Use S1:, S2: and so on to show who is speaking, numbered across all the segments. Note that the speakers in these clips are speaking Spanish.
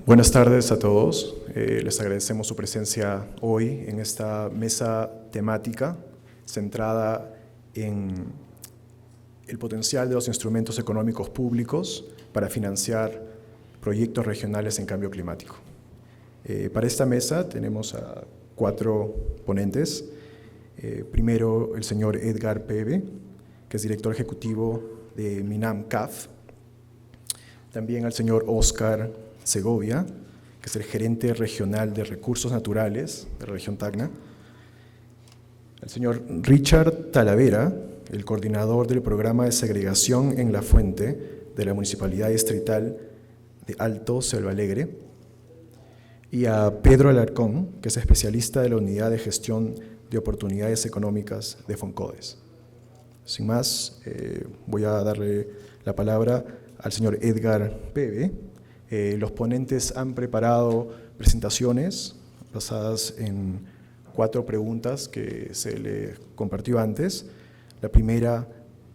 S1: Buenas tardes a todos. Les agradecemos su presencia hoy en esta mesa temática centrada en el potencial de los instrumentos económicos públicos para financiar proyectos regionales en cambio climático. Para esta mesa tenemos a 4 ponentes. Primero, el señor Edgar Pebe, que es director ejecutivo de MINAM-CAF. También al señor Oscar Segovia, que es el gerente regional de recursos naturales de la región Tacna. Al señor Richard Talavera, el coordinador del programa de segregación en La Fuente de la Municipalidad Distrital de Alto Selva Alegre. Y a Pedro Alarcón, que es especialista de la Unidad de Gestión de Oportunidades Económicas de FONCODES. Sin más, voy a darle la palabra al señor Edgar Pebe. Los ponentes han preparado presentaciones basadas en 4 preguntas que se le compartió antes. La primera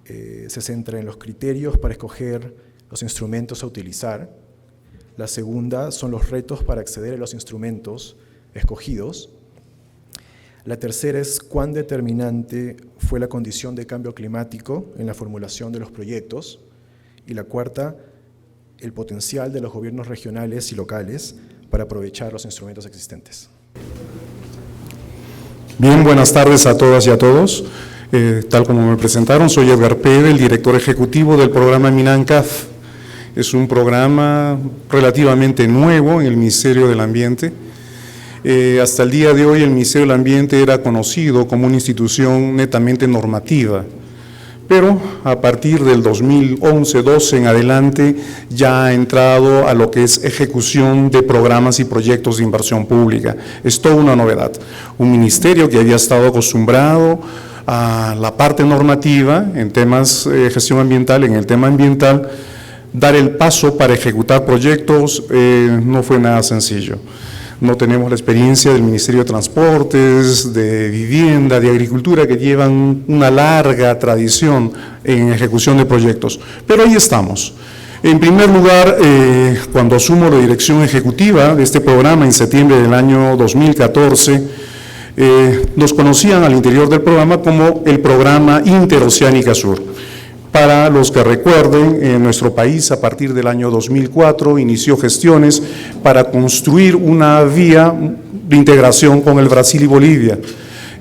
S1: se centra en los criterios para escoger los instrumentos a utilizar. La segunda son los retos para acceder a los instrumentos escogidos. La tercera es cuán determinante fue la condición de cambio climático en la formulación de los proyectos. Y la cuarta, el potencial de los gobiernos regionales y locales para aprovechar los instrumentos existentes.
S2: Bien, buenas tardes a todas y a todos. Tal como me presentaron, soy Edgar Pebe, el director ejecutivo del programa MINAM-CAF. Es un programa relativamente nuevo en el Ministerio del Ambiente. Hasta el día de hoy el Ministerio del Ambiente era conocido como una institución netamente normativa, pero a partir del 2011-12 en adelante ya ha entrado a lo que es ejecución de programas y proyectos de inversión pública. Es toda una novedad. Un ministerio que había estado acostumbrado a la parte normativa en temas de gestión ambiental, en el tema ambiental, dar el paso para ejecutar proyectos no fue nada sencillo. No tenemos la experiencia del Ministerio de Transportes, de Vivienda, de Agricultura, que llevan una larga tradición en ejecución de proyectos. Pero ahí estamos. En primer lugar, cuando asumo la dirección ejecutiva de este programa en septiembre del año 2014, nos conocían al interior del programa como el Programa Interoceánica Sur. Para los que recuerden, en nuestro país a partir del año 2004 inició gestiones para construir una vía de integración con el Brasil y Bolivia.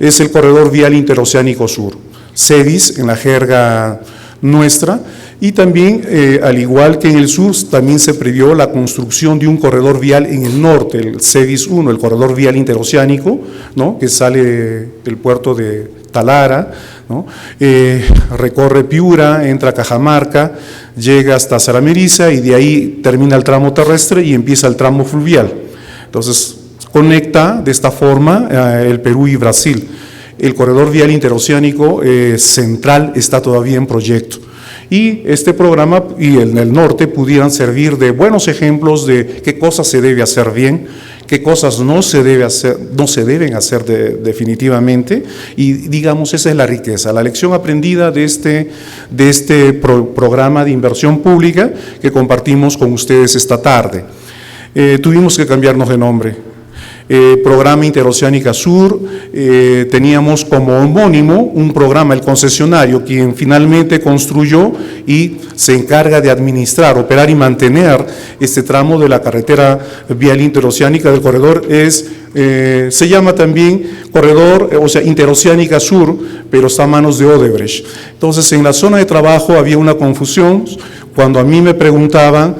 S2: Es el Corredor Vial Interoceánico Sur, CEVIS en la jerga nuestra, y también, al igual que en el sur, también se previó la construcción de un corredor vial en el norte, el CEVIS 1, el Corredor Vial Interoceánico, ¿no?, que sale del puerto de Talara, ¿no?, recorre Piura, entra a Cajamarca, llega hasta Sarameriza y de ahí termina el tramo terrestre y empieza el tramo fluvial. Entonces, conecta de esta forma el Perú y Brasil. El corredor vial interoceánico central está todavía en proyecto. Y este programa y en el norte pudieran servir de buenos ejemplos de qué cosas se debe hacer bien, qué cosas no se deben hacer definitivamente, y digamos esa es la riqueza, la lección aprendida de este programa de inversión pública que compartimos con ustedes esta tarde. Tuvimos que cambiarnos de nombre. Programa Interoceánica Sur, teníamos como homónimo un programa, el concesionario, quien finalmente construyó y se encarga de administrar, operar y mantener este tramo de la carretera vial interoceánica del corredor, se llama también Corredor, Interoceánica Sur, pero está a manos de Odebrecht. Entonces, en la zona de trabajo había una confusión. Cuando a mí me preguntaban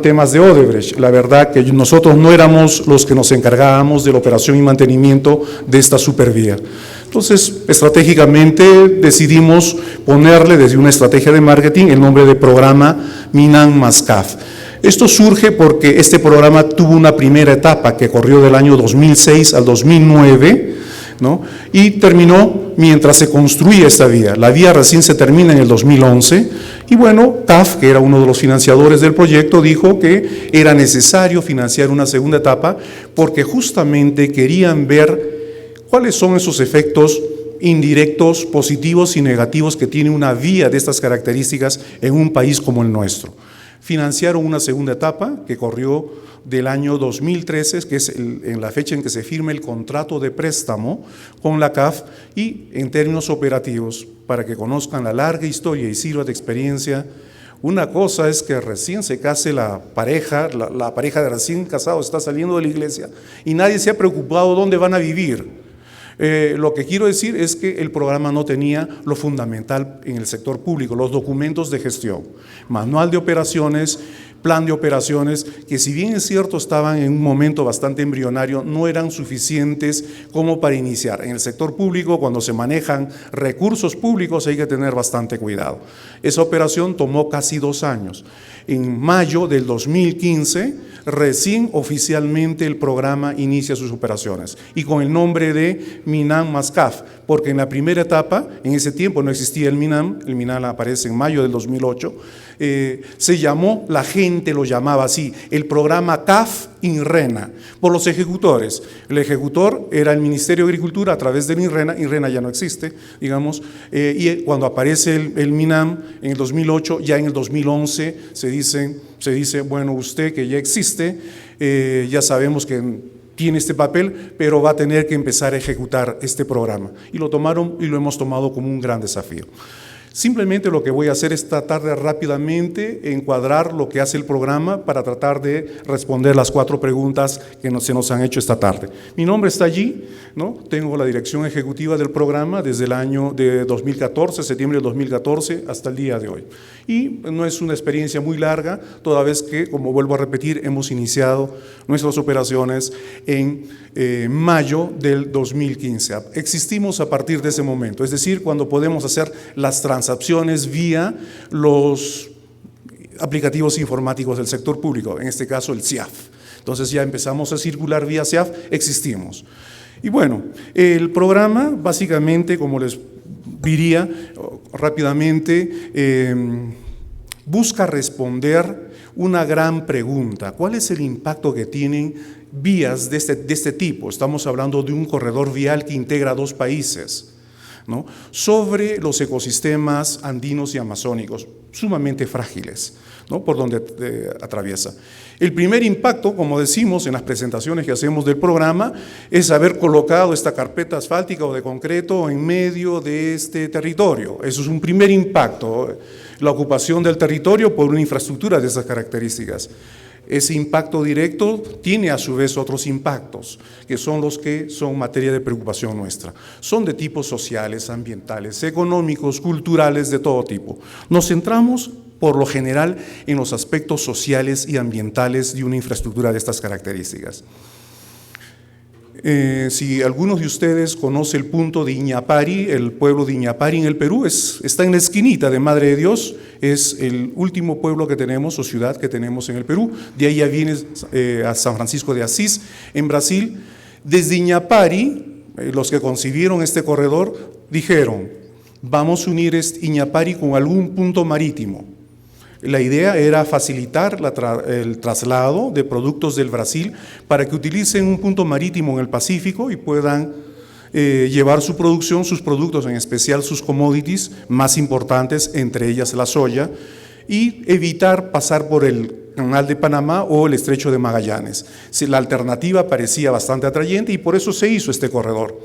S2: temas de Odebrecht. La verdad que nosotros no éramos los que nos encargábamos de la operación y mantenimiento de esta supervía. Entonces, estratégicamente decidimos ponerle desde una estrategia de marketing el nombre de programa MINAM+CAF. Esto surge porque este programa tuvo una primera etapa que corrió del año 2006 al 2009, ¿no?, y terminó mientras se construía esta vía. La vía recién se termina en el 2011 y bueno, CAF, que era uno de los financiadores del proyecto, dijo que era necesario financiar una segunda etapa porque justamente querían ver cuáles son esos efectos indirectos, positivos y negativos que tiene una vía de estas características en un país como el nuestro. Financiaron una segunda etapa que corrió del año 2013, que es en la fecha en que se firma el contrato de préstamo con la CAF, y en términos operativos, para que conozcan la larga historia y sirva de experiencia. Una cosa es que recién se case la pareja de recién casados está saliendo de la iglesia y nadie se ha preocupado dónde van a vivir. Lo que quiero decir es que el programa no tenía lo fundamental en el sector público, los documentos de gestión, manual de operaciones, plan de operaciones, que si bien es cierto estaban en un momento bastante embrionario, no eran suficientes como para iniciar. En el sector público, cuando se manejan recursos públicos, hay que tener bastante cuidado. Esa operación tomó casi 2 años. En mayo del 2015, recién oficialmente el programa inicia sus operaciones y con el nombre de MINAM más CAF, porque en la primera etapa, en ese tiempo no existía el MINAM aparece en mayo del 2008, se llamó, la gente lo llamaba así, el programa CAF INRENA, por los ejecutores. El ejecutor era el Ministerio de Agricultura a través del INRENA ya no existe, digamos, y cuando aparece el MINAM en el 2008, ya en el 2011 se dice, bueno, usted que ya existe, ya sabemos que tiene este papel, pero va a tener que empezar a ejecutar este programa. Y lo tomaron y lo hemos tomado como un gran desafío. Simplemente lo que voy a hacer es tratar de rápidamente encuadrar lo que hace el programa para tratar de responder las 4 preguntas que se nos han hecho esta tarde. Mi nombre está allí, ¿no? Tengo la dirección ejecutiva del programa desde el año de 2014, septiembre de 2014, hasta el día de hoy. Y no es una experiencia muy larga, toda vez que, como vuelvo a repetir, hemos iniciado nuestras operaciones en mayo del 2015. Existimos a partir de ese momento, es decir, cuando podemos hacer las transacciones vía los aplicativos informáticos del sector público, en este caso el CIAF. Entonces ya empezamos a circular vía CIAF, existimos. Y bueno, el programa básicamente, como les diría rápidamente, busca responder una gran pregunta: ¿cuál es el impacto que tienen vías de este tipo? Estamos hablando de un corredor vial que integra 2 países, ¿no?, sobre los ecosistemas andinos y amazónicos, sumamente frágiles, ¿no?, por donde atraviesa. El primer impacto, como decimos en las presentaciones que hacemos del programa, es haber colocado esta carpeta asfáltica o de concreto en medio de este territorio. Eso es un primer impacto, la ocupación del territorio por una infraestructura de esas características. Ese impacto directo tiene a su vez otros impactos, que son los que son materia de preocupación nuestra. Son de tipos sociales, ambientales, económicos, culturales, de todo tipo. Nos centramos por lo general en los aspectos sociales y ambientales de una infraestructura de estas características. Si algunos de ustedes conocen el punto de Iñapari, el pueblo de Iñapari en el Perú, está en la esquinita de Madre de Dios, es el último pueblo que tenemos o ciudad que tenemos en el Perú. De ahí ya viene a San Francisco de Asís, en Brasil. Desde Iñapari, los que concibieron este corredor dijeron: vamos a unir Iñapari con algún punto marítimo. La idea era facilitar el traslado de productos del Brasil para que utilicen un punto marítimo en el Pacífico y puedan llevar su producción, sus productos, en especial sus commodities más importantes, entre ellas la soya, y evitar pasar por el Canal de Panamá o el Estrecho de Magallanes. La alternativa parecía bastante atrayente y por eso se hizo este corredor.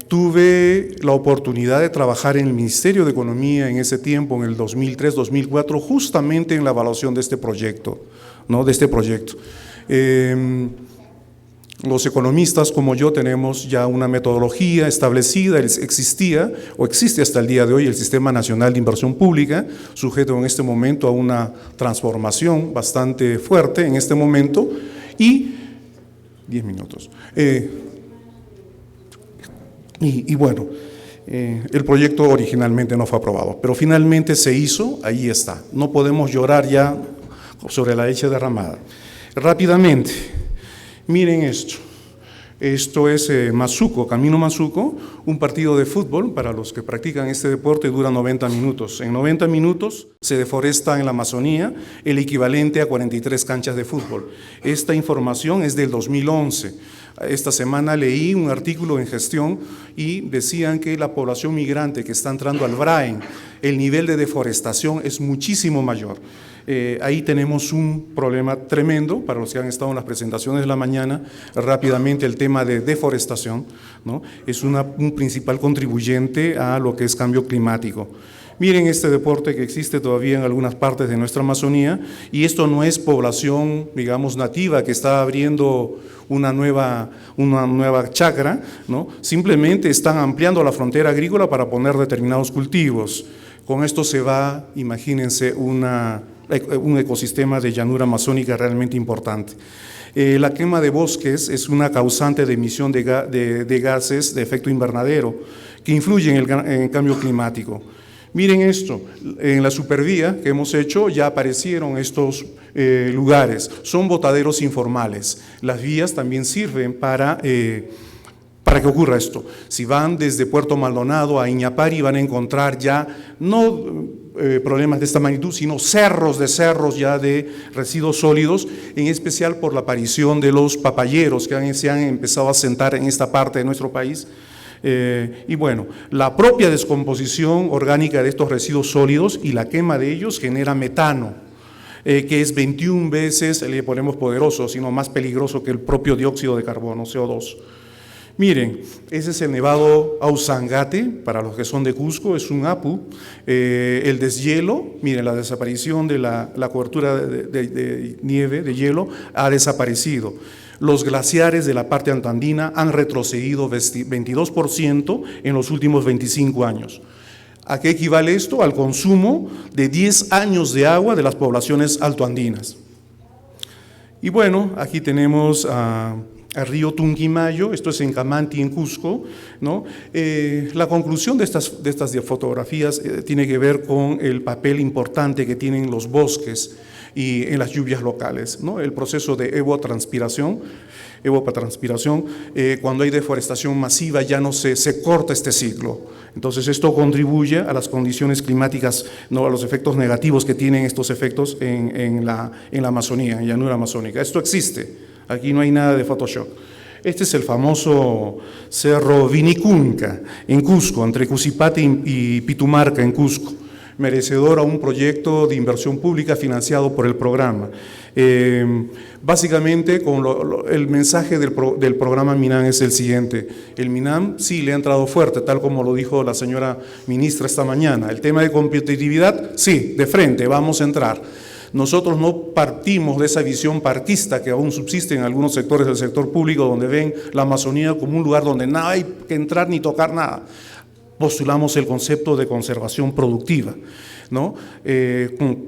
S2: Tuve la oportunidad de trabajar en el Ministerio de Economía en ese tiempo, en el 2003-2004, justamente en la evaluación de este proyecto, ¿no?, los economistas como yo tenemos ya una metodología establecida, existía o existe hasta el día de hoy el Sistema Nacional de Inversión Pública, sujeto en este momento a una transformación bastante fuerte en este momento, y 10 minutos. Y bueno, el proyecto originalmente no fue aprobado, pero finalmente se hizo, ahí está. No podemos llorar ya sobre la leche derramada. Rápidamente, miren esto. Esto es Mazuco, Camino Mazuco, un partido de fútbol para los que practican este deporte dura 90 minutos. En 90 minutos se deforesta en la Amazonía el equivalente a 43 canchas de fútbol. Esta información es del 2011. Esta semana leí un artículo en Gestión y decían que la población migrante que está entrando al Brain, el nivel de deforestación es muchísimo mayor. Ahí tenemos un problema tremendo para los que han estado en las presentaciones de la mañana. Rápidamente, el tema de deforestación, ¿no? Es un principal contribuyente a lo que es cambio climático. Miren este deporte que existe todavía en algunas partes de nuestra Amazonía, y esto no es población, digamos, nativa que está abriendo una nueva chacra, ¿no? Simplemente están ampliando la frontera agrícola para poner determinados cultivos. Con esto se va, imagínense, un ecosistema de llanura amazónica realmente importante. La quema de bosques es una causante de emisión de gases de efecto invernadero que influyen en el cambio climático. Miren esto, en la supervía que hemos hecho ya aparecieron estos lugares, son botaderos informales. Las vías también sirven para que ocurra esto. Si van desde Puerto Maldonado a Iñapari van a encontrar ya no problemas de esta magnitud, sino cerros ya de residuos sólidos, en especial por la aparición de los papayeros que se han empezado a asentar en esta parte de nuestro país. Y bueno, la propia descomposición orgánica de estos residuos sólidos y la quema de ellos genera metano, que es 21 veces, le ponemos poderoso, sino más peligroso que el propio dióxido de carbono, CO2. Miren, ese es el nevado Ausangate, para los que son de Cusco, es un apu. El deshielo, miren, la desaparición de la cobertura de nieve, de hielo, ha desaparecido. Los glaciares de la parte andina han retrocedido 22% en los últimos 25 años. ¿A qué equivale esto? Al consumo de 10 años de agua de las poblaciones altoandinas. Y bueno, aquí tenemos al río Tunguimayo, esto es en Camanti, en Cusco, ¿no? La conclusión de estas fotografías tiene que ver con el papel importante que tienen los bosques y en las lluvias locales, ¿no? El proceso de evapotranspiración, cuando hay deforestación masiva ya no se corta este ciclo. Entonces esto contribuye a las condiciones climáticas, ¿no? A los efectos negativos que tienen estos efectos en la Amazonía, en llanura amazónica. Esto existe, aquí no hay nada de Photoshop. Este es el famoso Cerro Vinicunca en Cusco, entre Cusipate y Pitumarca en Cusco, merecedor a un proyecto de inversión pública financiado por el programa. Básicamente, el mensaje del programa MINAM es el siguiente: el MINAM sí le ha entrado fuerte, tal como lo dijo la señora ministra esta mañana. El tema de competitividad, sí, de frente, vamos a entrar. Nosotros no partimos de esa visión parquista que aún subsiste en algunos sectores del sector público, donde ven la Amazonía como un lugar donde no hay que entrar ni tocar nada. Postulamos el concepto de conservación productiva, ¿no?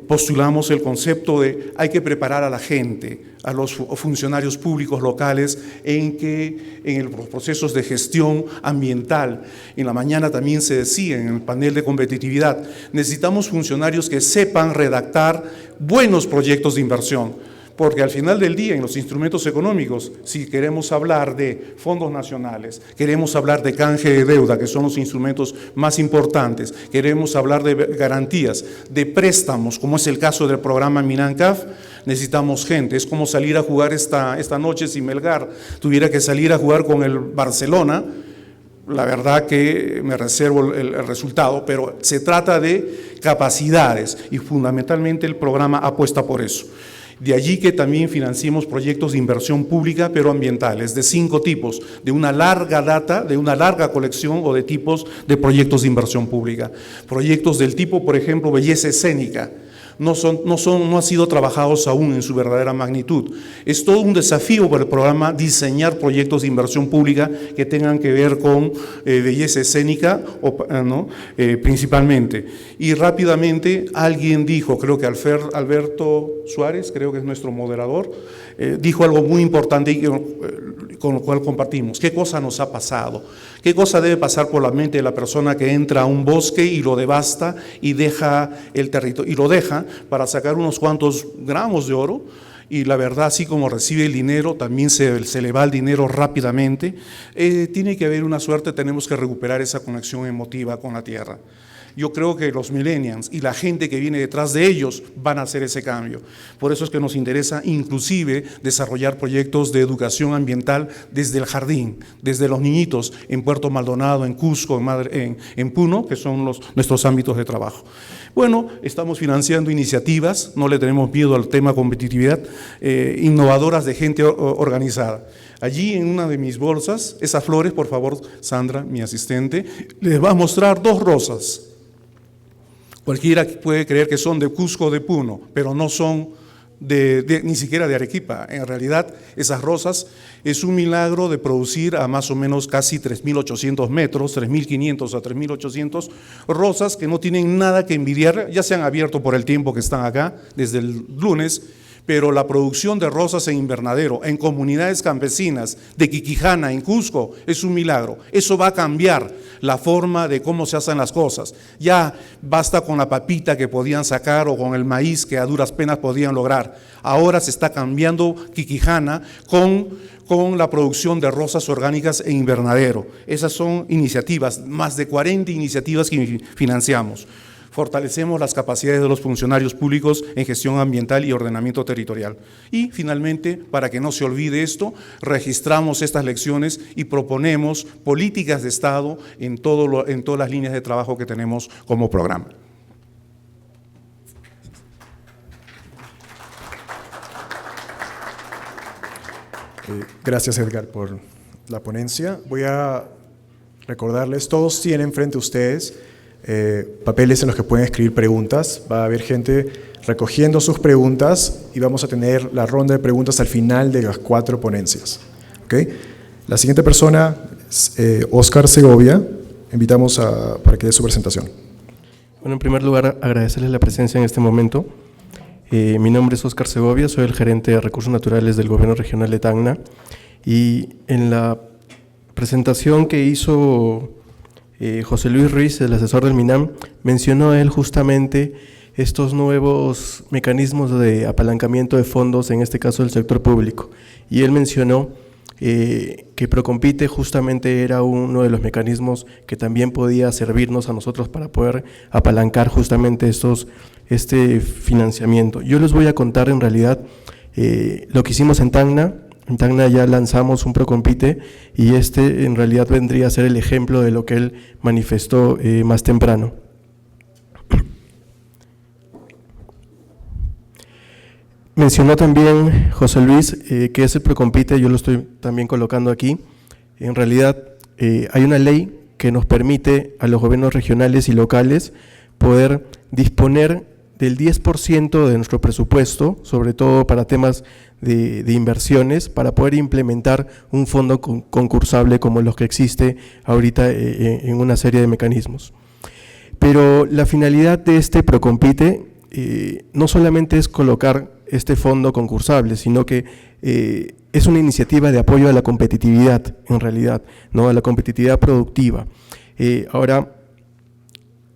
S2: Postulamos el concepto de hay que preparar a la gente, a los funcionarios públicos locales en los procesos de gestión ambiental. En la mañana también se decía en el panel de competitividad, necesitamos funcionarios que sepan redactar buenos proyectos de inversión. Porque al final del día, en los instrumentos económicos, si queremos hablar de fondos nacionales, queremos hablar de canje de deuda, que son los instrumentos más importantes, queremos hablar de garantías, de préstamos, como es el caso del programa MINANCAF, necesitamos gente. Es como salir a jugar esta noche si Melgar tuviera que salir a jugar con el Barcelona. La verdad que me reservo el resultado, pero se trata de capacidades y fundamentalmente el programa apuesta por eso. De allí que también financiemos proyectos de inversión pública, pero ambientales, de 5 tipos, de una larga data, de una larga colección o de tipos de proyectos de inversión pública. Proyectos del tipo, por ejemplo, belleza escénica, no han sido trabajados aún en su verdadera magnitud. Es todo un desafío para el programa diseñar proyectos de inversión pública que tengan que ver con belleza escénica, ¿no? Principalmente. Y rápidamente alguien dijo, creo que Alberto Suárez, creo que es nuestro moderador, dijo algo muy importante y con lo cual compartimos. ¿Qué cosa nos ha pasado? ¿Qué cosa debe pasar por la mente de la persona que entra a un bosque y lo devasta y deja el territorio, y lo deja para sacar unos cuantos gramos de oro? Y la verdad, así como recibe el dinero, también se le va el dinero rápidamente. Tiene que haber una suerte, tenemos que recuperar esa conexión emotiva con la tierra. Yo creo que los millennials y la gente que viene detrás de ellos van a hacer ese cambio. Por eso es que nos interesa inclusive desarrollar proyectos de educación ambiental desde el jardín, desde los niñitos en Puerto Maldonado, en Cusco, en Puno, que son nuestros ámbitos de trabajo. Bueno, estamos financiando iniciativas, no le tenemos miedo al tema competitividad, innovadoras de gente organizada. Allí en una de mis bolsas, esas flores, por favor, Sandra, mi asistente, les va a mostrar 2 rosas. Cualquiera puede creer que son de Cusco o de Puno, pero no son ni siquiera de Arequipa. En realidad, esas rosas es un milagro de producir a más o menos casi 3.800 metros, 3.500 a 3.800 rosas que no tienen nada que envidiar, ya se han abierto por el tiempo que están acá, desde el lunes, pero la producción de rosas en invernadero, en comunidades campesinas de Quiquijana, en Cusco, es un milagro. Eso va a cambiar la forma de cómo se hacen las cosas. Ya basta con la papita que podían sacar o con el maíz que a duras penas podían lograr. Ahora se está cambiando Quiquijana con la producción de rosas orgánicas en invernadero. Esas son iniciativas, más de 40 iniciativas que financiamos. Fortalecemos las capacidades de los funcionarios públicos en gestión ambiental y ordenamiento territorial. Y finalmente, para que no se olvide esto, registramos estas lecciones y proponemos políticas de Estado en todas las líneas de trabajo que tenemos como programa.
S1: Gracias, Edgar, por la ponencia. Voy a recordarles, todos tienen frente a ustedes papeles en los que pueden escribir preguntas. Va a haber gente recogiendo sus preguntas y vamos a tener la ronda de preguntas al final de las 4 ponencias. ¿Okay? La siguiente persona es Óscar Segovia. Invitamos para que dé su presentación.
S3: Bueno, en primer lugar, agradecerles la presencia en este momento. Mi nombre es Óscar Segovia, soy el gerente de Recursos Naturales del Gobierno Regional de Tacna, y en la presentación que hizo José Luis Ruiz, el asesor del MINAM, mencionó él justamente estos nuevos mecanismos de apalancamiento de fondos, en este caso del sector público, y él mencionó que Procompite justamente era uno de los mecanismos que también podía servirnos a nosotros para poder apalancar justamente este financiamiento. Yo les voy a contar en realidad lo que hicimos en Tacna. En Tacna ya lanzamos un Procompite y en realidad vendría a ser el ejemplo de lo que él manifestó más temprano. Mencionó también José Luis que ese Procompite, yo lo estoy también colocando aquí. En realidad hay una ley que nos permite a los gobiernos regionales y locales poder disponer del 10% de nuestro presupuesto, sobre todo para temas de inversiones, para poder implementar un fondo concursable como los que existe ahorita en una serie de mecanismos. Pero la finalidad de este Procompite no solamente es colocar este fondo concursable, sino que es una iniciativa de apoyo a la competitividad, en realidad, ¿no? A la competitividad productiva. Ahora,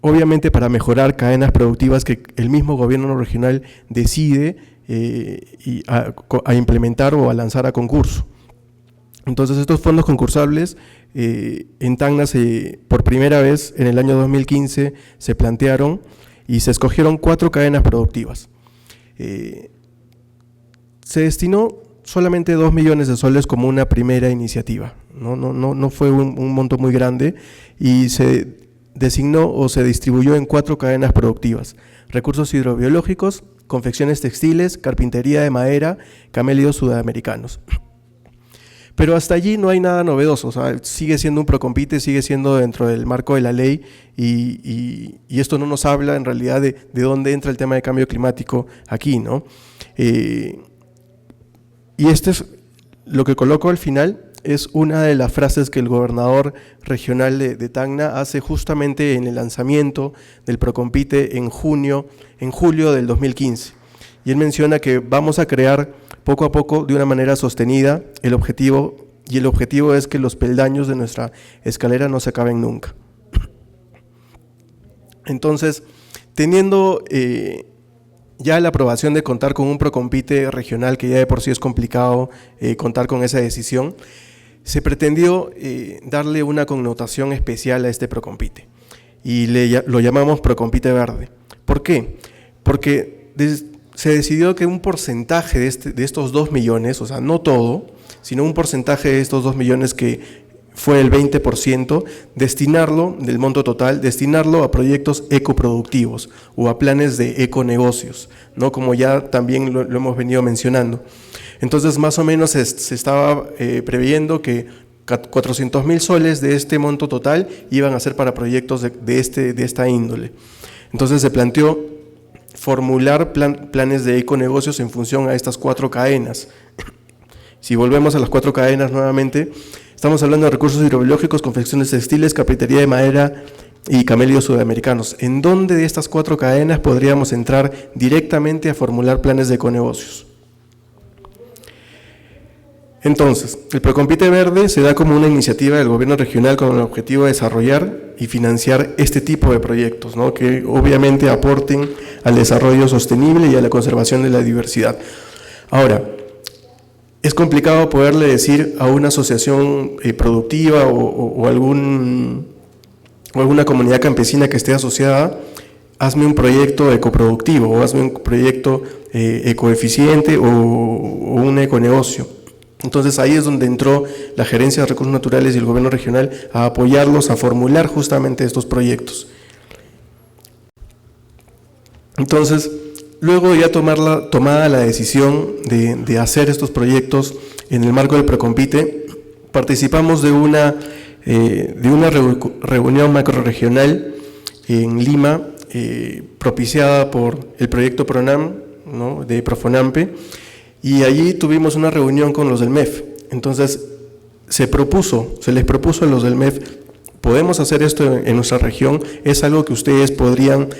S3: obviamente para mejorar cadenas productivas que el mismo gobierno regional decide a implementar o a lanzar a concurso. Entonces estos fondos concursables en Tacna por primera vez en el año 2015 se plantearon y se escogieron 4 cadenas productivas. Se destinó solamente 2 millones de soles como una primera iniciativa, no fue un monto muy grande, y se designó o se distribuyó en 4 cadenas productivas: recursos hidrobiológicos, confecciones textiles, carpintería de madera, camélidos sudamericanos. Pero hasta allí no hay nada novedoso, o sea, sigue siendo un Procompite, sigue siendo dentro del marco de la ley, y esto no nos habla en realidad de dónde entra el tema de cambio climático aquí, ¿no? Y este es lo que coloco al final. Es una de las frases que el gobernador regional de Tacna hace justamente en el lanzamiento del Procompite en julio del 2015. Y él menciona que vamos a crear poco a poco, de una manera sostenida, el objetivo es que los peldaños de nuestra escalera no se acaben nunca. Entonces, teniendo ya la aprobación de contar con un Procompite regional, que ya de por sí es complicado contar con esa decisión, se pretendió darle una connotación especial a este Procompite. y lo llamamos Procompite Verde. ¿Por qué? Porque se decidió que un porcentaje de estos 2 millones, o sea, no todo, sino un porcentaje de estos 2 millones que fue el 20%, destinarlo, del monto total, destinarlo a proyectos ecoproductivos o a planes de econegocios, ¿no? Como ya también lo hemos venido mencionando. Entonces, más o menos se estaba previendo que 400.000 soles de este monto total iban a ser para proyectos de esta índole. Entonces, se planteó formular planes de econegocios en función a estas 4 cadenas. Si volvemos a las 4 cadenas nuevamente, estamos hablando de recursos hidrobiológicos, confecciones textiles, carpintería de madera y camelios sudamericanos. ¿En dónde de estas 4 cadenas podríamos entrar directamente a formular planes de econegocios? Entonces, el Procompite Verde se da como una iniciativa del gobierno regional con el objetivo de desarrollar y financiar este tipo de proyectos, ¿no? Que obviamente aporten al desarrollo sostenible y a la conservación de la diversidad. Ahora, es complicado poderle decir a una asociación productiva o alguna comunidad campesina que esté asociada, hazme un proyecto ecoproductivo o hazme un proyecto ecoeficiente o un econegocio. Entonces ahí es donde entró la Gerencia de Recursos Naturales y el Gobierno Regional a apoyarlos a formular justamente estos proyectos. Entonces, luego ya tomada la decisión de hacer estos proyectos en el marco del Procompite, participamos de una reunión macrorregional en Lima, propiciada por el proyecto PRONAM, ¿no? De Profonampe, y allí tuvimos una reunión con los del MEF. Entonces se les propuso a los del MEF, podemos hacer esto en nuestra región, es algo que ustedes podrían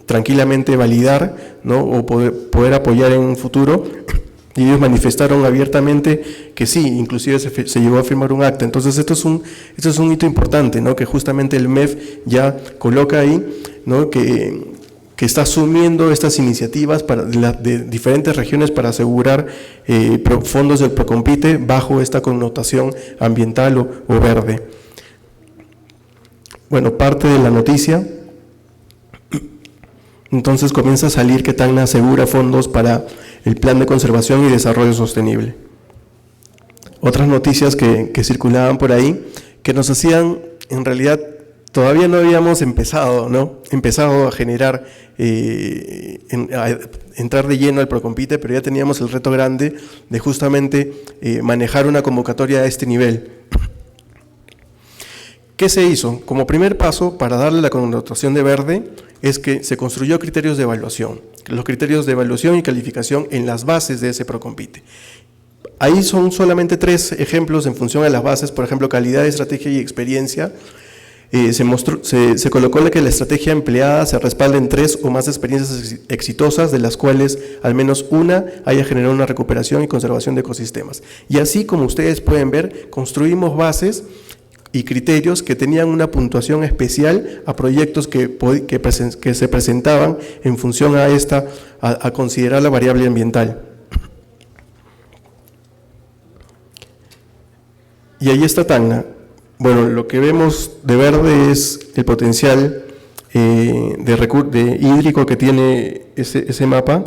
S3: tranquilamente validar, ¿no? O poder apoyar en un futuro. Y ellos manifestaron abiertamente que sí, inclusive se llegó a firmar un acta. Entonces esto es un hito importante, ¿no? Que justamente el MEF ya coloca ahí, ¿no? Que está asumiendo estas iniciativas de diferentes regiones para asegurar fondos del Procompite bajo esta connotación ambiental o verde. Bueno, parte de la noticia, entonces comienza a salir que Tacna asegura fondos para el Plan de Conservación y Desarrollo Sostenible. Otras noticias que circulaban por ahí, que nos hacían, en realidad, todavía no habíamos empezado a generar, a entrar de lleno al Procompite, pero ya teníamos el reto grande de justamente manejar una convocatoria a este nivel. ¿Qué se hizo? Como primer paso, para darle la connotación de verde, es que se construyó criterios de evaluación, los criterios de evaluación y calificación en las bases de ese Procompite. Ahí son solamente 3 ejemplos en función a las bases, por ejemplo, calidad, estrategia y experiencia. Se colocó que la estrategia empleada se respalda en 3 o más experiencias exitosas, de las cuales al menos una haya generado una recuperación y conservación de ecosistemas. Y así, como ustedes pueden ver, construimos bases y criterios que tenían una puntuación especial a proyectos que se presentaban en función a considerar la variable ambiental. Y ahí está Tacna. Bueno, lo que vemos de verde es el potencial hídrico que tiene ese mapa.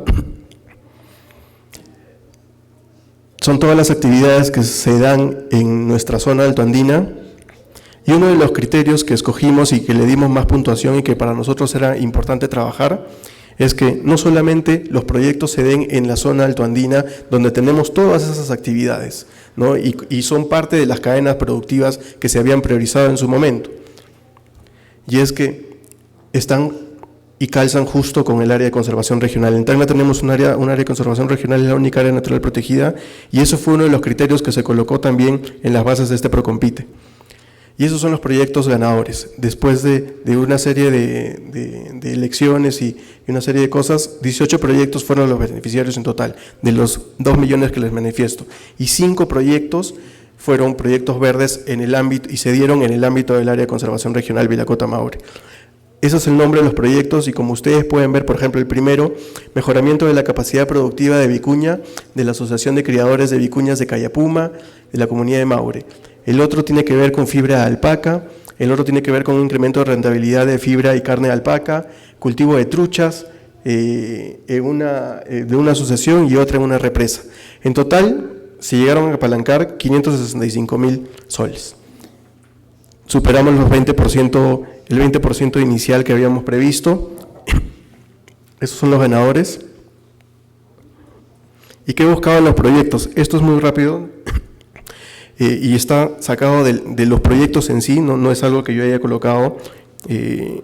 S3: Son todas las actividades que se dan en nuestra zona altoandina. Y uno de los criterios que escogimos y que le dimos más puntuación y que para nosotros era importante trabajar es que no solamente los proyectos se den en la zona altoandina, donde tenemos todas esas actividades, ¿no? Y son parte de las cadenas productivas que se habían priorizado en su momento. Y es que están y calzan justo con el área de conservación regional. En Tacna tenemos un área de conservación regional, es la única área natural protegida, y eso fue uno de los criterios que se colocó también en las bases de este Procompite. Y esos son los proyectos ganadores. Después de una serie de elecciones y una serie de cosas, 18 proyectos fueron los beneficiarios en total, de los 2 millones que les manifiesto. Y 5 proyectos fueron proyectos verdes en el ámbito, y se dieron en el ámbito del área de conservación regional Vilacota-Maule. Ese es el nombre de los proyectos, y como ustedes pueden ver, por ejemplo, el primero, mejoramiento de la capacidad productiva de vicuña, de la Asociación de Criadores de Vicuñas de Cayapuma, de la comunidad de Maure. El otro tiene que ver con fibra de alpaca, El otro tiene que ver con un incremento de rentabilidad de fibra y carne de alpaca, cultivo de truchas, de una asociación y otra en una represa. En total, se llegaron a apalancar 565.000 soles. Superamos el 20% inicial que habíamos previsto. Esos son los ganadores. ¿Y qué buscaban los proyectos? Esto es muy rápido y está sacado de los proyectos en sí, no es algo que yo haya colocado.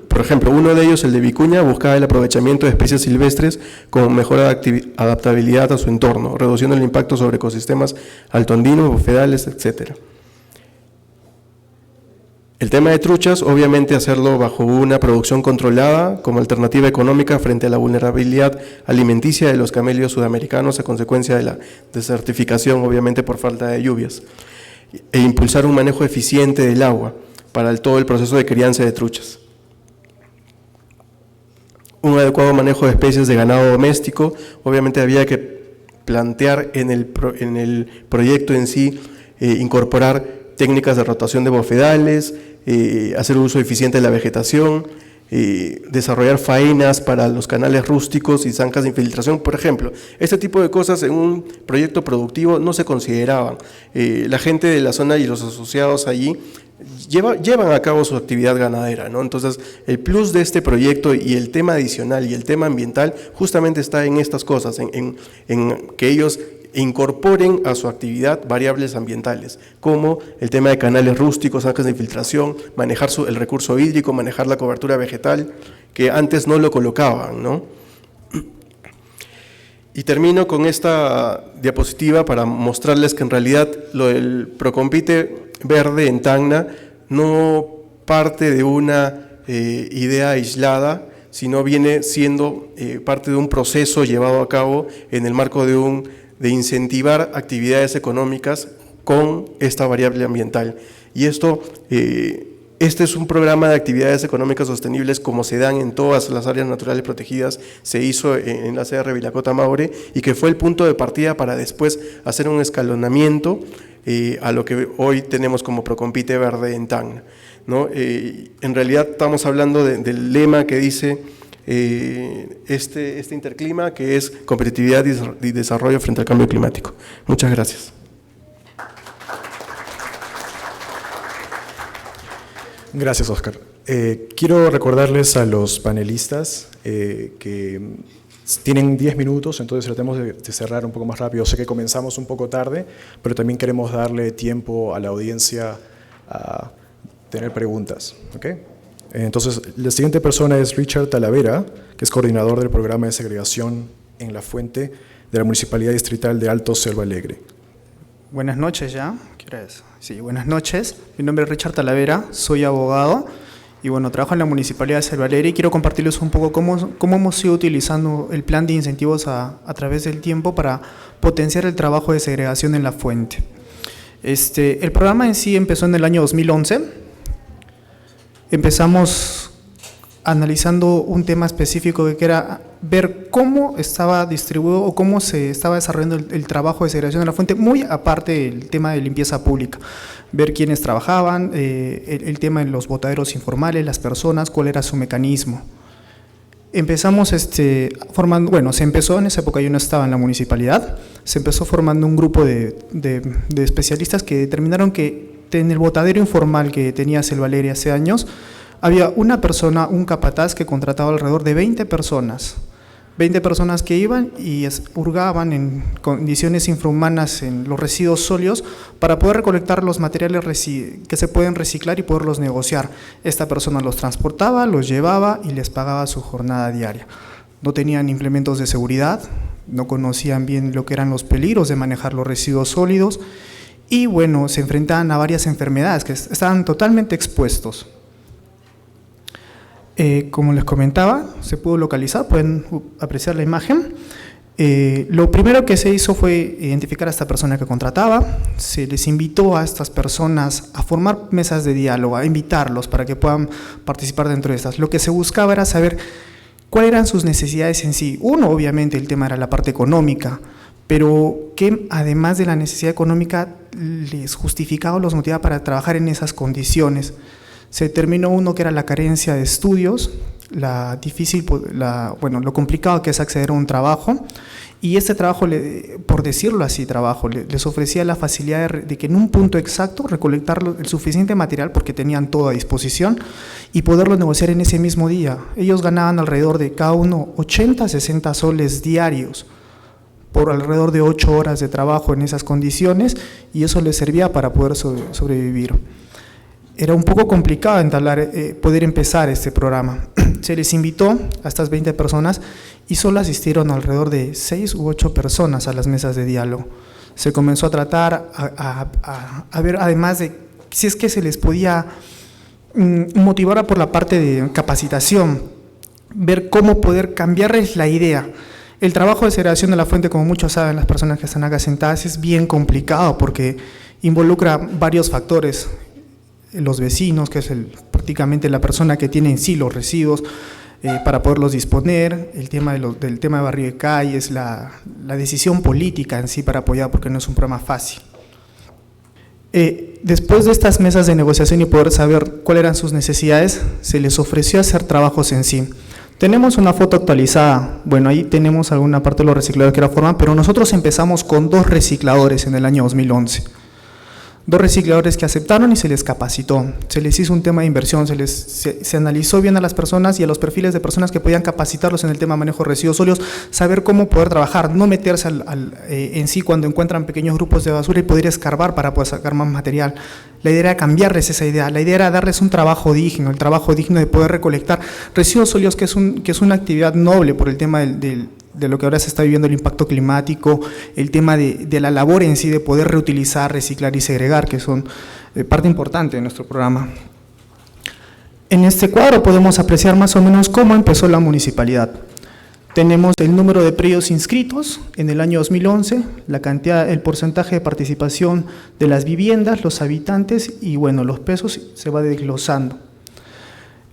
S3: Por ejemplo, uno de ellos, el de Vicuña, buscaba el aprovechamiento de especies silvestres con mejor adaptabilidad a su entorno, reduciendo el impacto sobre ecosistemas altoandinos, bofedales, etc. El tema de truchas, obviamente hacerlo bajo una producción controlada como alternativa económica frente a la vulnerabilidad alimenticia de los camelios sudamericanos a consecuencia de la desertificación, obviamente por falta de lluvias, e impulsar un manejo eficiente del agua para todo el proceso de crianza de truchas. Un adecuado manejo de especies de ganado doméstico, obviamente había que plantear en el proyecto en sí, incorporar técnicas de rotación de bofedales, hacer uso eficiente de la vegetación, desarrollar faenas para los canales rústicos y zanjas de infiltración, por ejemplo. Este tipo de cosas en un proyecto productivo no se consideraban. La gente de la zona y los asociados allí llevan a cabo su actividad ganadera, ¿no? Entonces, el plus de este proyecto y el tema adicional y el tema ambiental justamente está en estas cosas, en que ellos incorporen a su actividad variables ambientales, como el tema de canales rústicos, zanjas de infiltración, manejar el recurso hídrico, manejar la cobertura vegetal, que antes no lo colocaban, ¿no? Y termino con esta diapositiva para mostrarles que en realidad lo del Procompite Verde en Tacna no parte de una idea aislada, sino viene siendo parte de un proceso llevado a cabo en el marco de incentivar actividades económicas con esta variable ambiental. Y esto, este es un programa de actividades económicas sostenibles como se dan en todas las áreas naturales protegidas, se hizo en la CR Vilacota Maure y que fue el punto de partida para después hacer un escalonamiento a lo que hoy tenemos como Procompite Verde en Tacna, ¿no? En realidad estamos hablando del lema que dice este interclima, que es competitividad y desarrollo frente al cambio climático. Muchas gracias.
S1: Gracias, Oscar. Quiero recordarles a los panelistas que tienen 10 minutos, entonces tratemos de cerrar un poco más rápido. Sé que comenzamos un poco tarde, pero también queremos darle tiempo a la audiencia a tener preguntas, ¿ok? Entonces, la siguiente persona es Richard Talavera, que es coordinador del programa de segregación en La Fuente de la Municipalidad Distrital de Alto Selva Alegre.
S4: Buenas noches ya. ¿Qué hora es? Sí, buenas noches. Mi nombre es Richard Talavera, soy abogado y bueno, trabajo en la Municipalidad de Selva Alegre y quiero compartirles un poco cómo hemos ido utilizando el plan de incentivos a través del tiempo para potenciar el trabajo de segregación en La Fuente. El programa en sí empezó en el año 2011. Empezamos analizando un tema específico que era ver cómo estaba distribuido o cómo se estaba desarrollando el trabajo de segregación en La Fuente, muy aparte del tema de limpieza pública, ver quiénes trabajaban, el tema de los botaderos informales, las personas, cuál era su mecanismo. Empezamos formando, bueno, se empezó en esa época, yo no estaba en la municipalidad, se empezó formando un grupo de especialistas que determinaron que en el botadero informal que tenía Selva Alegre hace años, había una persona, un capataz que contrataba alrededor de 20 personas que iban y hurgaban en condiciones infrahumanas en los residuos sólidos para poder recolectar los materiales que se pueden reciclar y poderlos negociar. Esta persona los transportaba, los llevaba y les pagaba su jornada diaria. No tenían implementos de seguridad, no conocían bien lo que eran los peligros de manejar los residuos sólidos y bueno, se enfrentaban a varias enfermedades que estaban totalmente expuestos. Como les comentaba, se pudo localizar, pueden apreciar la imagen. Lo primero que se hizo fue identificar a esta persona que contrataba, se les invitó a estas personas a formar mesas de diálogo, a invitarlos para que puedan participar dentro de estas. Lo que se buscaba era saber cuáles eran sus necesidades en sí. Uno, obviamente, el tema era la parte económica, pero que además de la necesidad económica les justificaba o los motivaba para trabajar en esas condiciones. Se determinó uno que era la carencia de estudios, lo complicado que es acceder a un trabajo, y este trabajo, por decirlo así, les ofrecía la facilidad de que en un punto exacto recolectar el suficiente material, porque tenían todo a disposición, y poderlo negociar en ese mismo día. Ellos ganaban alrededor de cada uno 80, 60 soles diarios, por alrededor de 8 horas de trabajo en esas condiciones, y eso les servía para poder sobrevivir. Era un poco complicado poder empezar este programa. Se les invitó a estas 20 personas y solo asistieron alrededor de 6 u 8 personas a las mesas de diálogo. Se comenzó a tratar, a ver, además de si es que se les podía motivar por la parte de capacitación, ver cómo poder cambiarles la idea. El trabajo de segregación de la fuente, como muchos saben, las personas que están acá sentadas, es bien complicado porque involucra varios factores. Los vecinos, que es prácticamente la persona que tiene en sí los residuos para poderlos disponer, el tema del tema de barrio de calles, la decisión política en sí para apoyar, porque no es un programa fácil. Después de estas mesas de negociación y poder saber cuáles eran sus necesidades, se les ofreció hacer trabajos en sí. Tenemos una foto actualizada, bueno, ahí tenemos alguna parte de los recicladores que la forman, pero nosotros empezamos con 2 recicladores en el año 2011. 2 recicladores que aceptaron y se les capacitó, se les hizo un tema de inversión, se analizó bien a las personas y a los perfiles de personas que podían capacitarlos en el tema de manejo de residuos sólidos, saber cómo poder trabajar, no meterse en sí cuando encuentran pequeños grupos de basura y poder escarbar para poder sacar más material. La idea era cambiarles esa idea, la idea era darles un trabajo digno, el trabajo digno de poder recolectar residuos sólidos, que es una actividad noble por el tema de lo que ahora se está viviendo, el impacto climático, el tema de la labor en sí, de poder reutilizar, reciclar y segregar, que son parte importante de nuestro programa. En este cuadro podemos apreciar más o menos cómo empezó la municipalidad. Tenemos el número de predios inscritos en el año 2011, la cantidad, el porcentaje de participación de las viviendas, los habitantes y bueno, los pesos se va desglosando.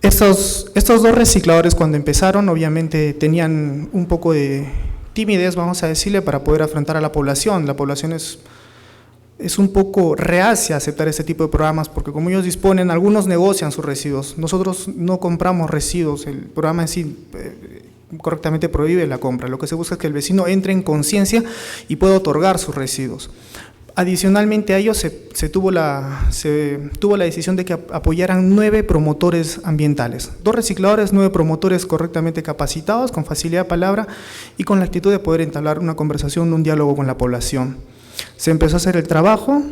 S4: Estos 2 recicladores cuando empezaron obviamente tenían un poco de timidez, vamos a decirle, para poder afrontar a la población. La población es un poco reacia a aceptar este tipo de programas porque como ellos disponen, algunos negocian sus residuos. Nosotros no compramos residuos, el programa en sí correctamente prohíbe la compra. Lo que se busca es que el vecino entre en conciencia y pueda otorgar sus residuos. Adicionalmente a ello se tuvo la decisión de que apoyaran 9 promotores ambientales, 2 recicladores, 9 promotores correctamente capacitados, con facilidad de palabra y con la actitud de poder entablar una conversación, un diálogo con la población. Se empezó a hacer el trabajo,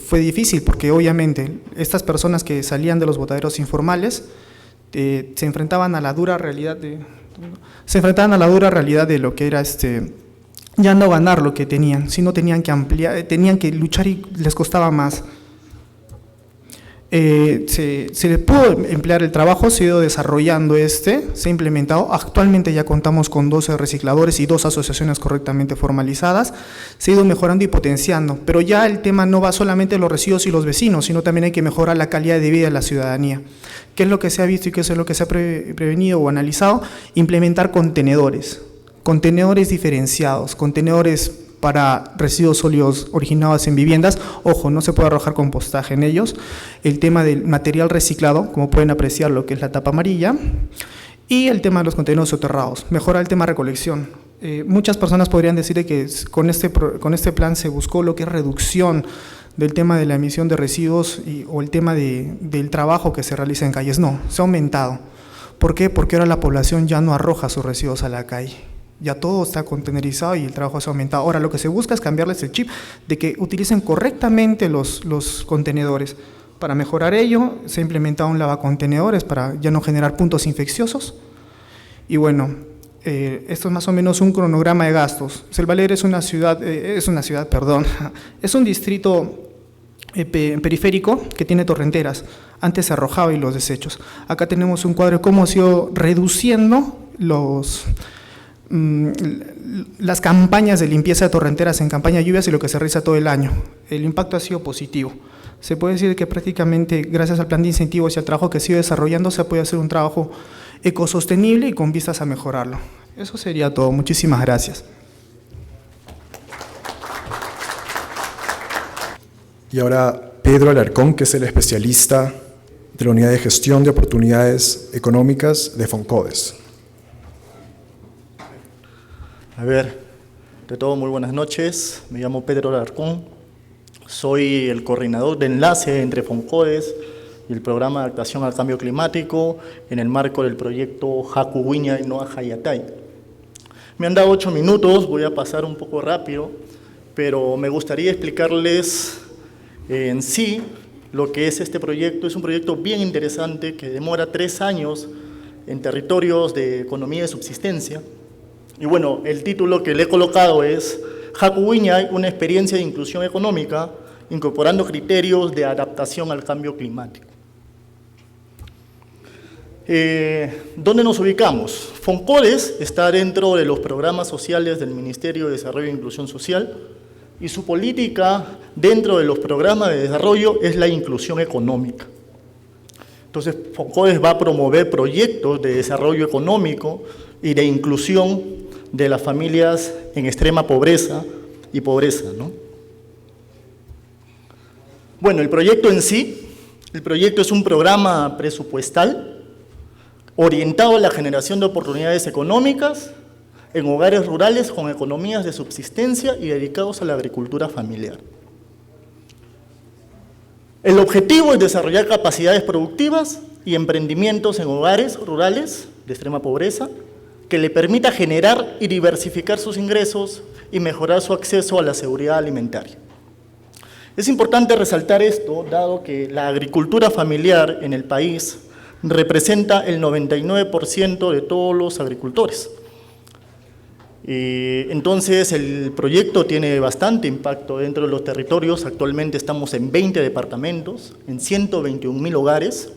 S4: fue difícil porque obviamente estas personas que salían de los botaderos informales se enfrentaban a la dura realidad de lo que era ya no ganar lo que tenían, sino tenían que ampliar, tenían que luchar y les costaba más. Se le pudo emplear el trabajo, se ha ido desarrollando se ha implementado. Actualmente ya contamos con 12 recicladores y 2 asociaciones correctamente formalizadas. Se ha ido mejorando y potenciando, pero ya el tema no va solamente de los residuos y los vecinos, sino también hay que mejorar la calidad de vida de la ciudadanía. ¿Qué es lo que se ha visto y qué es lo que se ha prevenido o analizado? Implementar contenedores diferenciados, contenedores para residuos sólidos originados en viviendas. Ojo, no se puede arrojar compostaje en ellos. El tema del material reciclado, como pueden apreciar lo que es la tapa amarilla, y el tema de los contenedores soterrados. Mejora el tema de recolección. Muchas personas podrían decir que con este plan se buscó lo que es reducción del tema de la emisión de residuos o el tema del trabajo que se realiza en calles. No, se ha aumentado. ¿Por qué? Porque ahora la población ya no arroja sus residuos a la calle. Ya todo está contenerizado y el trabajo se ha aumentado. Ahora lo que se busca es cambiarles el chip de que utilicen correctamente los contenedores. Para mejorar ello, se ha implementado un lavacontenedores para ya no generar puntos infecciosos. Y bueno, esto es más o menos un cronograma de gastos. Selvaler es un distrito periférico que tiene torrenteras. Antes se arrojaba y los desechos. Acá tenemos un cuadro de cómo se ha ido reduciendo las campañas de limpieza de torrenteras en campaña de lluvias y lo que se realiza todo el año. El impacto ha sido positivo. Se puede decir que prácticamente gracias al plan de incentivos y al trabajo que se ha ido desarrollando se puede hacer un trabajo ecosostenible y con vistas a mejorarlo. Eso sería todo. Muchísimas gracias.
S1: Y ahora Pedro Alarcón, que es el especialista de la Unidad de Gestión de Oportunidades Económicas de Foncodes.
S5: A ver, de todo, muy buenas noches. Me llamo Pedro Alarcón. Soy el coordinador de enlace entre Foncodes y el Programa de Adaptación al Cambio Climático en el marco del proyecto Hakuwiña y Noa Hayatay. Me han dado 8 minutos, voy a pasar un poco rápido, pero me gustaría explicarles en sí lo que es este proyecto. Es un proyecto bien interesante que demora 3 años en territorios de economía de subsistencia. Y bueno, el título que le he colocado es Hakuwiña, una experiencia de inclusión económica, incorporando criterios de adaptación al cambio climático. ¿Dónde nos ubicamos? Foncodes está dentro de los programas sociales del Ministerio de Desarrollo e Inclusión Social y su política dentro de los programas de desarrollo es la inclusión económica. Entonces, Foncodes va a promover proyectos de desarrollo económico y de inclusión de las familias en extrema pobreza y pobreza, ¿no? Bueno, el proyecto en sí, el proyecto es un programa presupuestal orientado a la generación de oportunidades económicas en hogares rurales con economías de subsistencia y dedicados a la agricultura familiar. El objetivo es desarrollar capacidades productivas y emprendimientos en hogares rurales de extrema pobreza que le permita generar y diversificar sus ingresos y mejorar su acceso a la seguridad alimentaria. Es importante resaltar esto, dado que la agricultura familiar en el país representa el 99% de todos los agricultores. Entonces, el proyecto tiene bastante impacto dentro de los territorios. Actualmente estamos en 20 departamentos, en 121.000 hogares,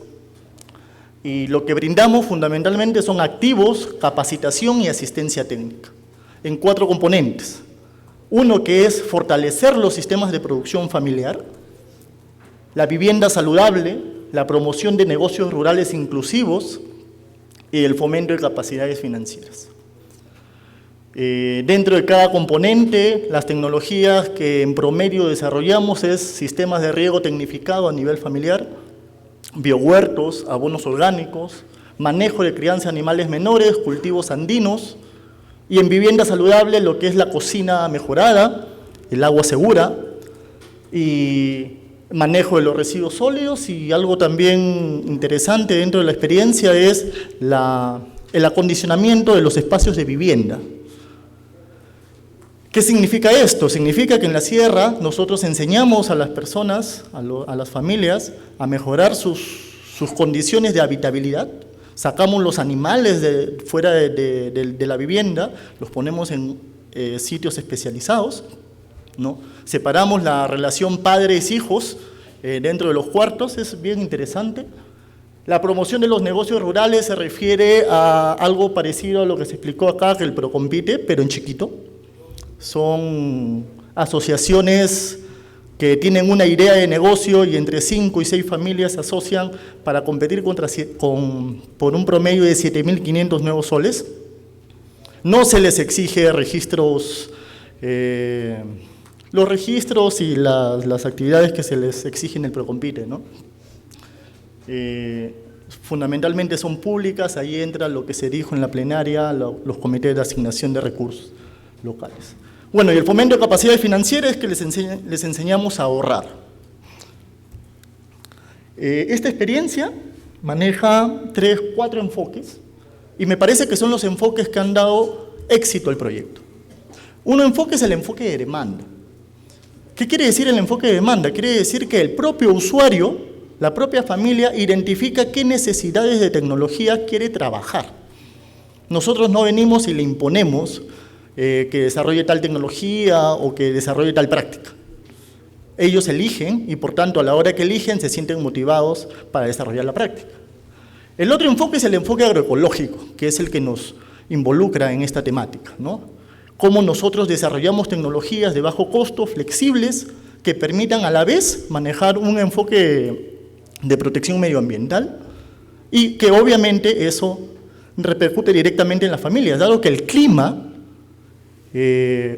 S5: y lo que brindamos fundamentalmente son activos, capacitación y asistencia técnica, en 4 componentes. Uno que es fortalecer los sistemas de producción familiar, la vivienda saludable, la promoción de negocios rurales inclusivos y el fomento de capacidades financieras. Dentro de cada componente, las tecnologías que en promedio desarrollamos es sistemas de riego tecnificado a nivel familiar, biohuertos, abonos orgánicos, manejo de crianza de animales menores, cultivos andinos, y en vivienda saludable lo que es la cocina mejorada, el agua segura y manejo de los residuos sólidos. Y algo también interesante dentro de la experiencia es el acondicionamiento de los espacios de vivienda. ¿Qué significa esto? Significa que en la sierra nosotros enseñamos a las personas, a las familias, a mejorar sus condiciones de habitabilidad. Sacamos los animales fuera de la vivienda, los ponemos en sitios especializados, ¿no? Separamos la relación padres-hijos dentro de los cuartos, es bien interesante. La promoción de los negocios rurales se refiere a algo parecido a lo que se explicó acá, que el Procompite, pero en chiquito. Son asociaciones que tienen una idea de negocio y entre 5 y 6 familias se asocian para competir por un promedio de 7.500 nuevos soles. No se les exige registros, los registros y las actividades que se les exigen en el Procompite, ¿no? Fundamentalmente son públicas, ahí entra lo que se dijo en la plenaria, los comités de asignación de recursos locales. Bueno, y el fomento de capacidades financieras es que les enseñamos a ahorrar. Esta experiencia maneja 3, 4 enfoques y me parece que son los enfoques que han dado éxito al proyecto. Un enfoque es el enfoque de demanda. ¿Qué quiere decir el enfoque de demanda? Quiere decir que el propio usuario, la propia familia, identifica qué necesidades de tecnología quiere trabajar. Nosotros no venimos y le imponemos que desarrolle tal tecnología o que desarrolle tal práctica. Ellos eligen y por tanto a la hora que eligen se sienten motivados para desarrollar la práctica. El otro enfoque es el enfoque agroecológico, que es el que nos involucra en esta temática, ¿no? Cómo nosotros desarrollamos tecnologías de bajo costo, flexibles, que permitan a la vez manejar un enfoque de protección medioambiental y que obviamente eso repercute directamente en las familias, dado que el clima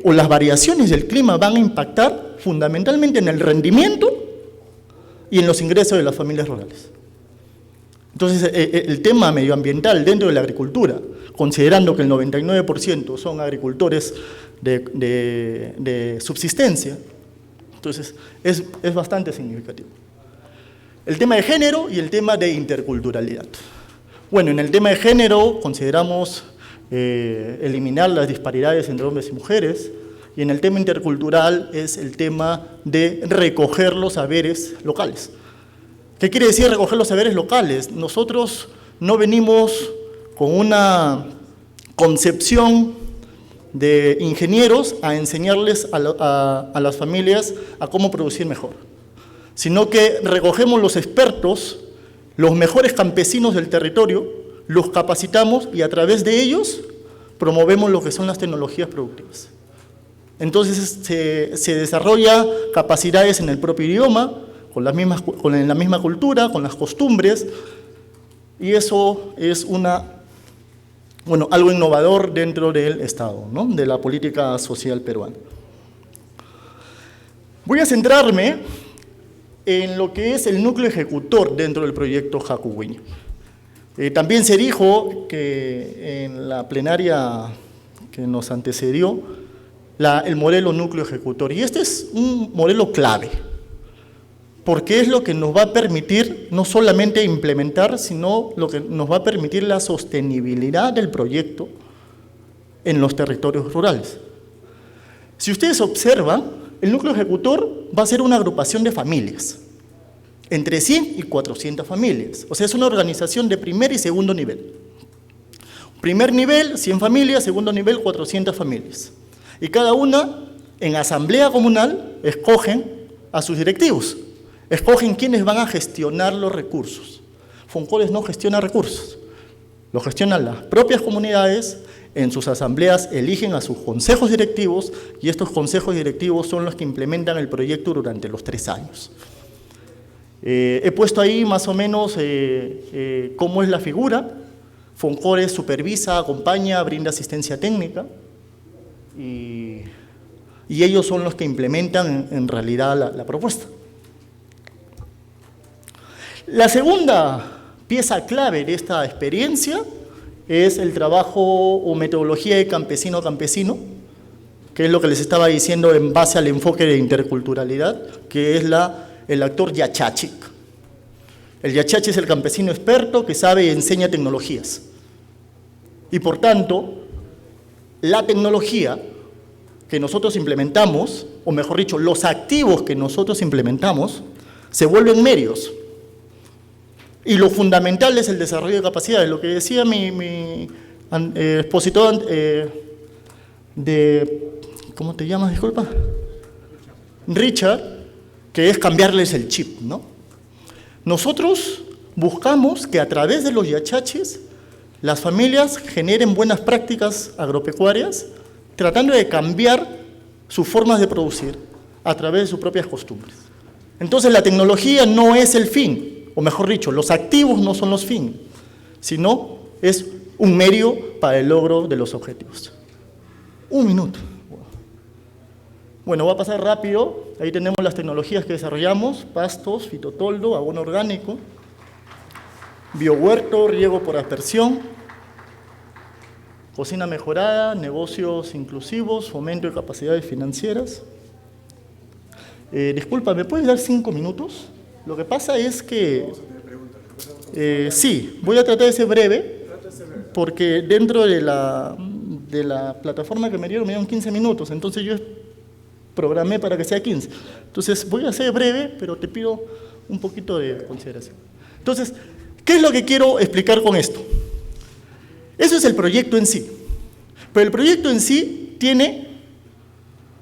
S5: o las variaciones del clima van a impactar fundamentalmente en el rendimiento y en los ingresos de las familias rurales. Entonces, el tema medioambiental dentro de la agricultura, considerando que el 99% son agricultores de subsistencia, entonces es bastante significativo. El tema de género y el tema de interculturalidad. Bueno, en el tema de género consideramos eliminar las disparidades entre hombres y mujeres, y en el tema intercultural es el tema de recoger los saberes locales. ¿Qué quiere decir recoger los saberes locales? Nosotros no venimos con una concepción de ingenieros a enseñarles a las familias a cómo producir mejor, sino que recogemos los expertos, los mejores campesinos del territorio, los capacitamos y a través de ellos promovemos lo que son las tecnologías productivas. Entonces se desarrolla capacidades en el propio idioma, con la misma cultura, con las costumbres, y eso es algo innovador dentro del Estado, ¿no? De la política social peruana. Voy a centrarme en lo que es el núcleo ejecutor dentro del proyecto Jacuwiña. También se dijo que en la plenaria que nos antecedió, el modelo núcleo ejecutor, y este es un modelo clave, porque es lo que nos va a permitir no solamente implementar, sino lo que nos va a permitir la sostenibilidad del proyecto en los territorios rurales. Si ustedes observan, el núcleo ejecutor va a ser una agrupación de familias, entre 100 y 400 familias, o sea, es una organización de primer y segundo nivel. Primer nivel, 100 familias, segundo nivel, 400 familias. Y cada una, en asamblea comunal, escogen a sus directivos, escogen quiénes van a gestionar los recursos. Foncoles no gestiona recursos, lo gestionan las propias comunidades, en sus asambleas eligen a sus consejos directivos y estos consejos directivos son los que implementan el proyecto durante los 3 años. He puesto ahí más o menos cómo es la figura. Foncoles supervisa, acompaña, brinda asistencia técnica y ellos son los que implementan en realidad la propuesta. La segunda pieza clave de esta experiencia es el trabajo o metodología de campesino a campesino, que es lo que les estaba diciendo en base al enfoque de interculturalidad, que es el actor Yachachic. El Yachachi es el campesino experto que sabe y enseña tecnologías. Y por tanto, la tecnología que nosotros implementamos, o mejor dicho, los activos que nosotros implementamos, se vuelven medios. Y lo fundamental es el desarrollo de capacidades. Lo que decía mi expositor ¿cómo te llamas? Disculpa. Richard, que es cambiarles el chip, ¿no? Nosotros buscamos que a través de los yachachis las familias generen buenas prácticas agropecuarias, tratando de cambiar sus formas de producir a través de sus propias costumbres. Entonces la tecnología no es el fin, o mejor dicho, los activos no son los fines, sino es un medio para el logro de los objetivos. 1 minuto. Bueno, voy a pasar rápido. Ahí tenemos las tecnologías que desarrollamos: pastos, fitotoldo, abono orgánico, biohuerto, riego por aspersión, cocina mejorada, negocios inclusivos, fomento de capacidades financieras. Disculpa, ¿me puedes dar 5 minutos? Lo que pasa es que... sí, voy a tratar de ser breve, porque dentro de la plataforma que me dieron 15 minutos, entonces yo programé para que sea 15. Entonces voy a ser breve, pero te pido un poquito de consideración. Entonces, ¿qué es lo que quiero explicar con esto? Eso es el proyecto en sí. Pero el proyecto en sí tiene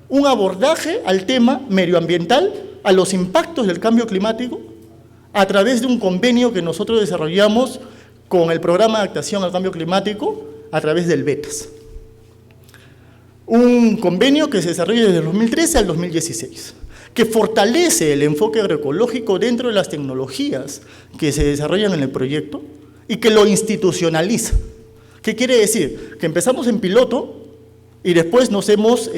S5: un abordaje al tema medioambiental, a los impactos del cambio climático, a través de un convenio que nosotros desarrollamos con el Programa de Adaptación al Cambio Climático, a través del BETAS. Un convenio que se desarrolla desde el 2013 al 2016, que fortalece el enfoque agroecológico dentro de las tecnologías que se desarrollan en el proyecto y que lo institucionaliza. ¿Qué quiere decir? Que empezamos en piloto y después nos hemos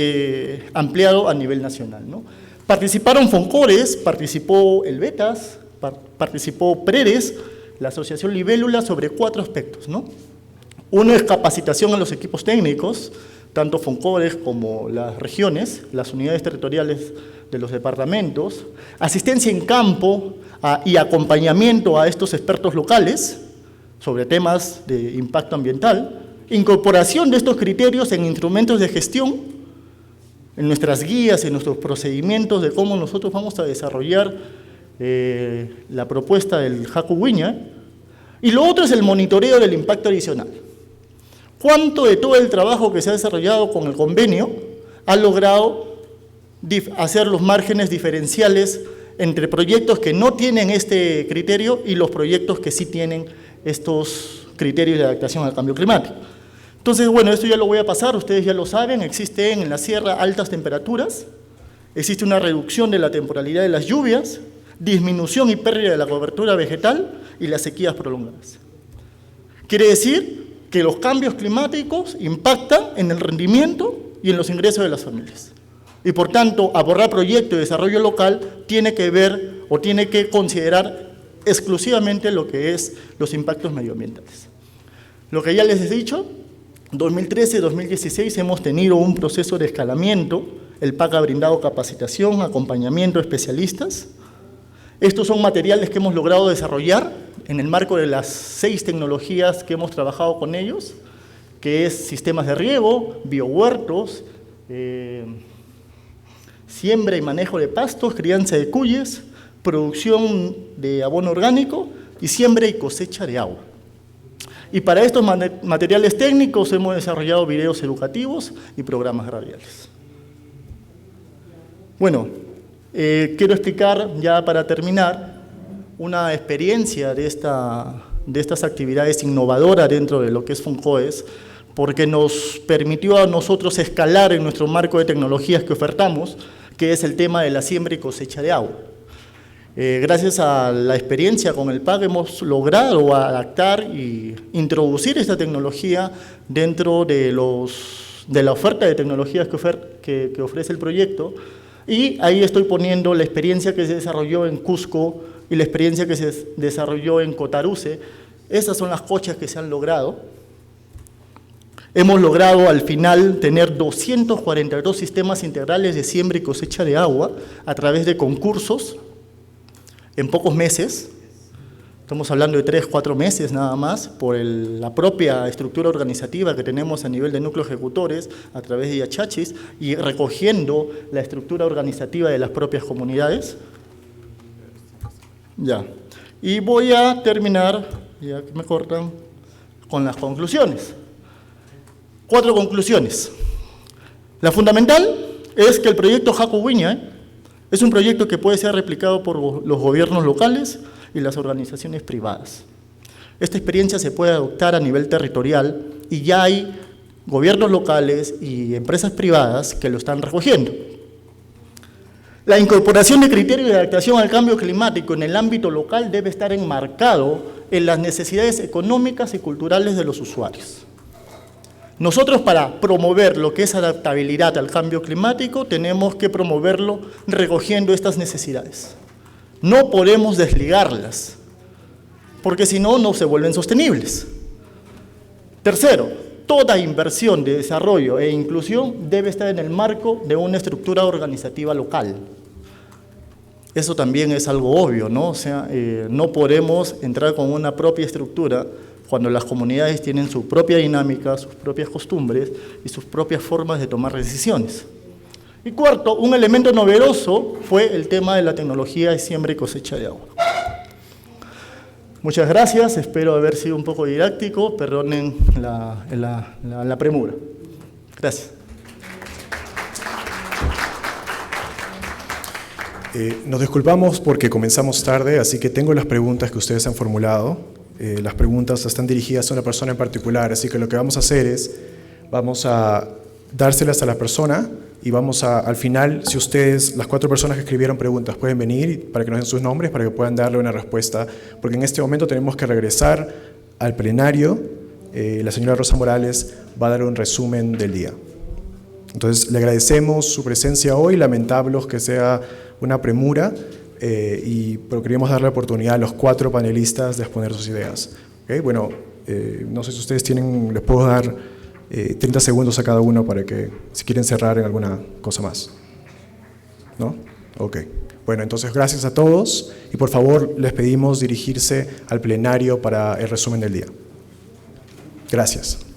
S5: ampliado a nivel nacional, ¿no? Participaron Foncores, participó el BETAS, participó PREDES, la Asociación Libélula sobre 4 aspectos, ¿no? Uno es capacitación a los equipos técnicos, tanto FONCODES como las regiones, las unidades territoriales de los departamentos, asistencia en campo y acompañamiento a estos expertos locales sobre temas de impacto ambiental, incorporación de estos criterios en instrumentos de gestión, en nuestras guías, en nuestros procedimientos de cómo nosotros vamos a desarrollar la propuesta del Haku Wiña, y lo otro es el monitoreo del impacto adicional. ¿Cuánto de todo el trabajo que se ha desarrollado con el convenio ha logrado hacer los márgenes diferenciales entre proyectos que no tienen este criterio y los proyectos que sí tienen estos criterios de adaptación al cambio climático? Entonces, bueno, esto ya lo voy a pasar, ustedes ya lo saben, existen en la sierra altas temperaturas, existe una reducción de la temporalidad de las lluvias, disminución y pérdida de la cobertura vegetal y las sequías prolongadas. Quiere decir que los cambios climáticos impactan en el rendimiento y en los ingresos de las familias. Y por tanto, abordar proyectos de desarrollo local tiene que ver o tiene que considerar exclusivamente lo que es los impactos medioambientales. Lo que ya les he dicho, 2013-2016 hemos tenido un proceso de escalamiento, el PAC ha brindado capacitación, acompañamiento a especialistas. Estos son materiales que hemos logrado desarrollar en el marco de las 6 tecnologías que hemos trabajado con ellos, que es sistemas de riego, biohuertos, siembra y manejo de pastos, crianza de cuyes, producción de abono orgánico y siembra y cosecha de agua. Y para estos materiales técnicos hemos desarrollado videos educativos y programas radiales. Bueno, quiero explicar ya para terminar una experiencia de estas actividades innovadoras dentro de lo que es FONCODES, porque nos permitió a nosotros escalar en nuestro marco de tecnologías que ofertamos, que es el tema de la siembra y cosecha de agua. Gracias a la experiencia con el PAC hemos logrado adaptar y introducir esta tecnología dentro de la oferta de tecnologías que ofrece el proyecto, y ahí estoy poniendo la experiencia que se desarrolló en Cusco y la experiencia que se desarrolló en Cotaruce. Esas son las cochas que se han logrado. Hemos logrado al final tener 242 sistemas integrales de siembra y cosecha de agua a través de concursos en pocos meses. Estamos hablando de 3-4 meses nada más, por la propia estructura organizativa que tenemos a nivel de núcleos ejecutores, a través de Yachachis, y recogiendo la estructura organizativa de las propias comunidades. Ya. Y voy a terminar, ya que me cortan, con las conclusiones. 4 conclusiones. La fundamental es que el proyecto Haku Wiña es un proyecto que puede ser replicado por los gobiernos locales y las organizaciones privadas. Esta experiencia se puede adoptar a nivel territorial y ya hay gobiernos locales y empresas privadas que lo están recogiendo. La incorporación de criterios de adaptación al cambio climático en el ámbito local debe estar enmarcado en las necesidades económicas y culturales de los usuarios. Nosotros, para promover lo que es adaptabilidad al cambio climático, tenemos que promoverlo recogiendo estas necesidades. No podemos desligarlas, porque si no, no se vuelven sostenibles. Tercero, toda inversión de desarrollo e inclusión debe estar en el marco de una estructura organizativa local. Eso también es algo obvio, ¿no? O sea, no podemos entrar con una propia estructura cuando las comunidades tienen su propia dinámica, sus propias costumbres y sus propias formas de tomar decisiones. Y cuarto, un elemento novedoso fue el tema de la tecnología de siembra y cosecha de agua. Muchas gracias, espero haber sido un poco didáctico, perdonen la premura. Gracias.
S1: Nos disculpamos porque comenzamos tarde, así que tengo las preguntas que ustedes han formulado. Las preguntas están dirigidas a una persona en particular, así que lo que vamos a hacer es, vamos a dárselas a la persona y vamos a, al final, si ustedes, las 4 personas que escribieron preguntas, pueden venir para que nos den sus nombres, para que puedan darle una respuesta, porque en este momento tenemos que regresar al plenario. La señora Rosa Morales va a dar un resumen del día. Entonces, le agradecemos su presencia hoy, lamentamos que sea una premura, pero queríamos darle la oportunidad a los 4 panelistas de exponer sus ideas. ¿Okay? Bueno, no sé si ustedes tienen, les puedo dar 30 segundos a cada uno para que, si quieren cerrar en alguna cosa más. ¿No? Ok. Bueno, entonces gracias a todos y por favor les pedimos dirigirse al plenario para el resumen del día. Gracias.